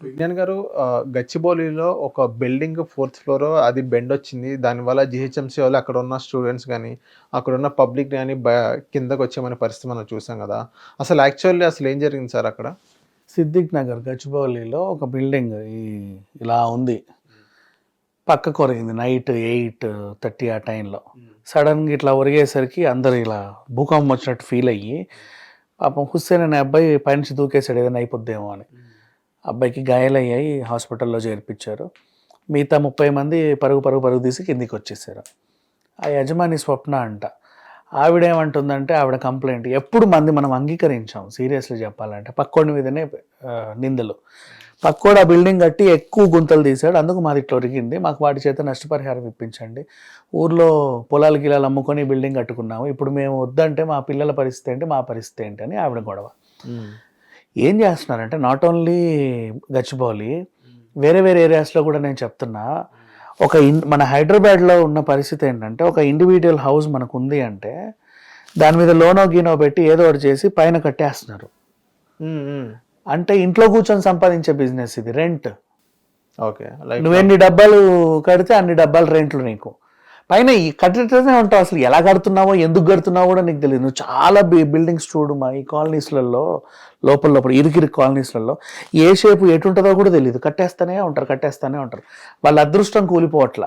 విజ్ఞాన్ గారు, గచ్చిబౌలిలో ఒక building 4th floor అది బెండ్ వచ్చింది. దానివల్ల జీహెచ్ఎంసీ వాళ్ళు అక్కడ ఉన్న స్టూడెంట్స్ గానీ, అక్కడున్న పబ్లిక్ గానీ కిందకి వచ్చేమనే పరిస్థితి మనం చూసాం గదా! అసలు ఏం జరిగింది సార్ అక్కడ? సిద్దిక్ నగర్ గచ్చిబౌలిలో ఒక బిల్డింగ్ ఇలా ఉంది. పక్కకు ఒరిగింది నైట్ 8:30 ఆ టైంలో. సడన్గా ఇట్లా ఒరిగేసరికి అందరు ఇలా భూకంపం వచ్చినట్టు ఫీల్ అయ్యి, పాపం హుస్సేన్ అనే అబ్బాయి పైనుంచి దూకేశాడు ఏదైనా అయిపోద్దేమో అని. అబ్బాయికి గాయాలయ్యాయి, హాస్పిటల్లో చేర్పించారు. మిగతా 30 మంది పరుగు తీసి కిందికి వచ్చేసారు. ఆ యజమాని స్వప్న అంట. ఆవిడేమంటుందంటే ఆవిడ కంప్లైంట్, ఎప్పుడు మంది మనం అంగీకరించాం సీరియస్లీ చెప్పాలంటే. పక్కోడి మీదనే నిందలు. పక్కోడు ఆ బిల్డింగ్ కట్టి ఎక్కువ గుంతలు తీశాడు, అందుకు మాది ఇట్లా ఒరిగింది, మాకు వాటి చేత నష్టపరిహారం ఇప్పించండి. ఊర్లో పొలాలు గిలాలు అమ్ముకొని బిల్డింగ్ కట్టుకున్నాము, ఇప్పుడు మేము వద్దంటే మా పిల్లల పరిస్థితి ఏంటి, మా పరిస్థితి ఏంటి అని ఆవిడ గొడవ. ఏం చేస్తున్నారంటే నాట్ ఓన్లీ గచ్చిబౌలి, వేరే ఏరియాస్లో కూడా నేను చెప్తున్నా. మన హైదరాబాద్లో ఉన్న పరిస్థితి ఏంటంటే, ఒక ఇండివిజువల్ హౌస్ మనకు ఉంది అంటే దాని మీద లోనో గీనో పెట్టి ఏదో ఒకటి చేసి పైన కట్టేస్తున్నారు. అంటే ఇంట్లో కూర్చొని సంపాదించే బిజినెస్ ఇది, రెంట్. ఓకే, నువ్వు ఎన్ని డబ్బాలు కడితే అన్ని డబ్బాలు రెంట్లు నీకు. పైన కట్టేటనే ఉంటావు, అసలు ఎలా కడుతున్నావో ఎందుకు కడుతున్నావో కూడా నీకు తెలియదు. నువ్వు చాలా బిల్డింగ్స్ చూడు మా ఈ కాలనీస్లలో, లోపల ఇరుకిరు కాలనీస్లలో ఏ షేపు ఎటుంటుందో కూడా తెలియదు. కట్టేస్తూనే ఉంటారు. వాళ్ళ అదృష్టం కూలిపోవట్ల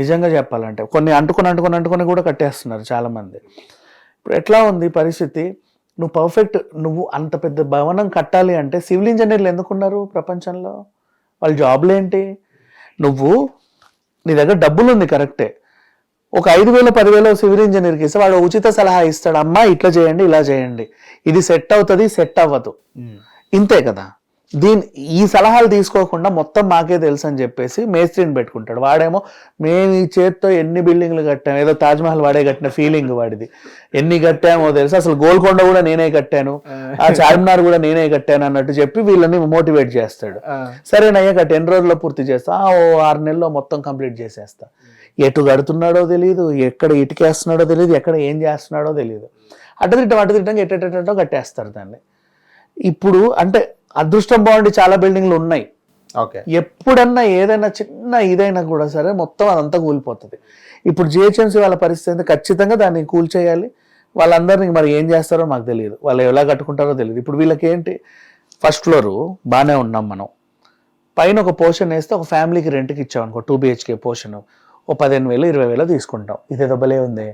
నిజంగా చెప్పాలంటే. కొన్ని అంటుకొని కూడా కట్టేస్తున్నారు చాలామంది. ఇప్పుడు ఎట్లా ఉంది పరిస్థితి? నువ్వు పర్ఫెక్ట్, నువ్వు అంత పెద్ద భవనం కట్టాలి అంటే సివిల్ ఇంజనీర్లు ఎందుకున్నారు ప్రపంచంలో? వాళ్ళ జాబ్లు ఏంటి? నీ దగ్గర డబ్బులు ఉంది కరెక్టే, ఒక 5,000 10,000 సివిల్ ఇంజనీర్కి ఇస్తే వాడు ఉచిత సలహా ఇస్తాడు, అమ్మా ఇట్లా చేయండి ఇలా చేయండి, ఇది సెట్ అవుతుంది సెట్ అవ్వదు, ఇంతే కదా. ఈ సలహాలు తీసుకోకుండా మొత్తం మాకే తెలుసు అని చెప్పేసి మేస్త్రిని పెట్టుకుంటాడు. వాడేమో మేము ఈ చేత్తో ఎన్ని బిల్డింగ్లు కట్టాము, ఏదో తాజ్మహల్ వాడే కట్టిన ఫీలింగ్ వాడిది. ఎన్ని కట్టామో తెలుసు, అసలు గోల్కొండ కూడా నేనే కట్టాను, ఆ చార్మినార్ కూడా నేనే కట్టాను అన్నట్టు చెప్పి వీళ్ళని మోటివేట్ చేస్తాడు. సరేనయ్యా కట్టి ఎన్ని రోజుల్లో పూర్తి చేస్తా, 6 నెలల్లో మొత్తం కంప్లీట్ చేసేస్తా. ఎటు కడుతున్నాడో తెలియదు, ఎక్కడ ఇటుకేస్తున్నాడో తెలియదు, ఎక్కడ ఏం చేస్తున్నాడో తెలియదు. అడ్డదిట్టంగా ఎట్టో కట్టేస్తారు దాన్ని. ఇప్పుడు అంటే అదృష్టం బాగుండి చాలా బిల్డింగ్లు ఉన్నాయి. ఓకే, ఎప్పుడన్నా ఏదైనా చిన్న ఇదైనా కూడా సరే మొత్తం అదంతా కూలిపోతుంది. ఇప్పుడు జిహెచ్ఎంసీ వాళ్ళ పరిస్థితి ఖచ్చితంగా దాన్ని కూల్చేయాలి. వాళ్ళందరినీ మరి ఏం చేస్తారో మాకు తెలియదు, వాళ్ళు ఎలా కట్టుకుంటారో తెలియదు. ఇప్పుడు వీళ్ళకి ఏంటి, ఫస్ట్ ఫ్లోరు బాగానే ఉన్నాం మనం, పైన ఒక పోర్షన్ వేస్తే ఒక ఫ్యామిలీకి రెంట్కి ఇచ్చాం అనుకో, 2 BHK పోర్షన్ ఓ 15,000 20,000 తీసుకుంటాం. ఇదేదో భలే ఉంది.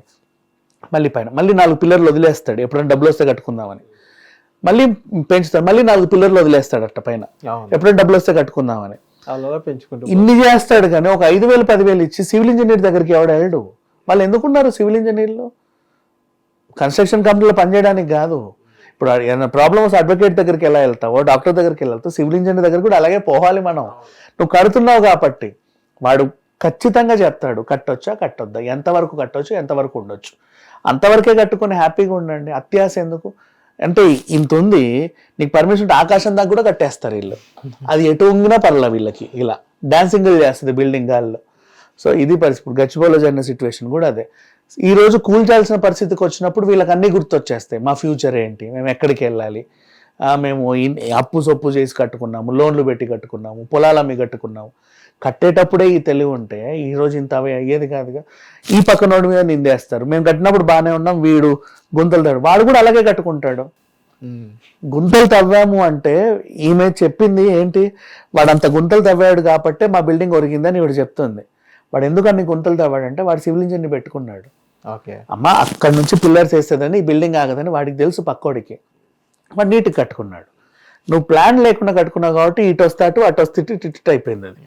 మళ్ళీ పైన 4 పిల్లర్లు వదిలేస్తాడు, ఎప్పుడైనా డబ్బులు వస్తే కట్టుకుందామని. మళ్ళీ పెంచుతాడు, మళ్ళీ 4 పిల్లర్లు వదిలేస్తాడు అట్ట పైన, ఎప్పుడైనా డబ్బులు వస్తే కట్టుకుందామని. ఇన్ని చేస్తాడు కానీ ఒక 5,000 10,000 ఇచ్చి సివిల్ ఇంజనీర్ దగ్గరికి ఎవడు వెళ్ళడు. వాళ్ళు ఎందుకున్నారు సివిల్ ఇంజనీర్లు? కన్స్ట్రక్షన్ కంపెనీలో పనిచేయడానికి కాదు. ఇప్పుడు ఏదైనా ప్రాబ్లమ్స్ అడ్వకేట్ దగ్గరికి ఎలా వెళ్తావో, డాక్టర్ దగ్గరికి ఎలా వెళ్తావు, సివిల్ ఇంజనీర్ దగ్గర కూడా అలాగే పోవాలి మనం. నువ్వు కడుతున్నావు కాబట్టి వాడు ఖచ్చితంగా చెప్తాడు కట్టొచ్చా కట్టొద్దా, ఎంతవరకు కట్టొచ్చు ఎంతవరకు ఉండొచ్చు, అంతవరకే కట్టుకొని హ్యాపీగా ఉండండి. అత్యాశ ఎందుకు? అంటే ఇంత ఉంది, నీకు పర్మిషన్ ఉంటే ఆకాశం దాకా కూడా కట్టేస్తారు వీళ్ళు. అది ఎటు ఉంగినా పర్లే వీళ్ళకి, ఇలా డాన్సింగ్ చేస్తుంది బిల్డింగ్ గాల్లో. సో ఇది పరిస్థితి. గచ్చిబౌలిలో జరిగిన సిచ్యువేషన్ కూడా అదే. ఈ రోజు కూల్చాల్సిన పరిస్థితికి వచ్చినప్పుడు వీళ్ళకి అన్నీ గుర్తొచ్చేస్తాయి. మా ఫ్యూచర్ ఏంటి, మేము ఎక్కడికి వెళ్ళాలి, మేము అప్పు సొప్పు చేసి కట్టుకున్నాము, లోన్లు పెట్టి కట్టుకున్నాము, పొలాలు అమ్మి కట్టుకున్నాము. కట్టేటప్పుడే ఈ తెలివి ఉంటే ఈరోజు ఇంత అయ్యేది కాదుగా. ఈ పక్కనోడి మీద నిందేస్తారు, మేము కట్టినప్పుడు బాగానే ఉన్నాం, వీడు గుంతలు తవ్వాడు, వాడు కూడా అలాగే కట్టుకుంటాడు. గుంతలు తవ్వాము అంటే ఈమె చెప్పింది ఏంటి, వాడు అంత గుంతలు తవ్వాడు కాబట్టే మా బిల్డింగ్ ఒరిగిందని వీడు చెప్తుంది. వాడు ఎందుకు అన్ని గుంతలు తవ్వాడంటే వాడు సివిల్ ఇంజనీర్ పెట్టుకున్నాడు. ఓకే అమ్మ అక్కడ నుంచి పిల్లర్స్ వేసేదని ఈ బిల్డింగ్ ఆగదని వాడికి తెలుసు, పక్కోడికి. వాడు నీట్గా కట్టుకున్నాడు. నువ్వు ప్లాన్ లేకుండా కట్టుకున్నావు కాబట్టి ఇటు వస్తే అటు వస్తే ఇటు అయిపోయింది. అది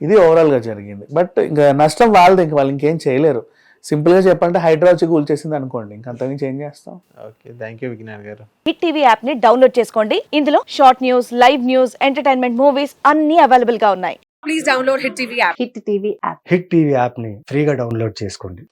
ఇది ఓవరాల్గా జరిగింది. బట్ ఇంకా నష్టం వాళ్ళది, ఇంక వాళ్ళు ఇంకేం చేయలేరు. సింపుల్గా చెప్పాలంటే హైదరాబాద్ వచ్చి కూల్చేసింది అనుకోండి, ఇంకంతకు చేంజ్ చేస్తాం. ఓకే, థ్యాంక్ యూ విజ్ఞాన్ గారు. హిట్ టీవీ యాప్ ని డౌన్లోడ్ చేసుకోండి. ఇందులో short news, live news, entertainment movies అన్ని అవైలబుల్ గా ఉన్నాయి. Please download hit TV app. Hit TV యాప్ని ఫ్రీగా డౌన్లోడ్ చేసుకోండి.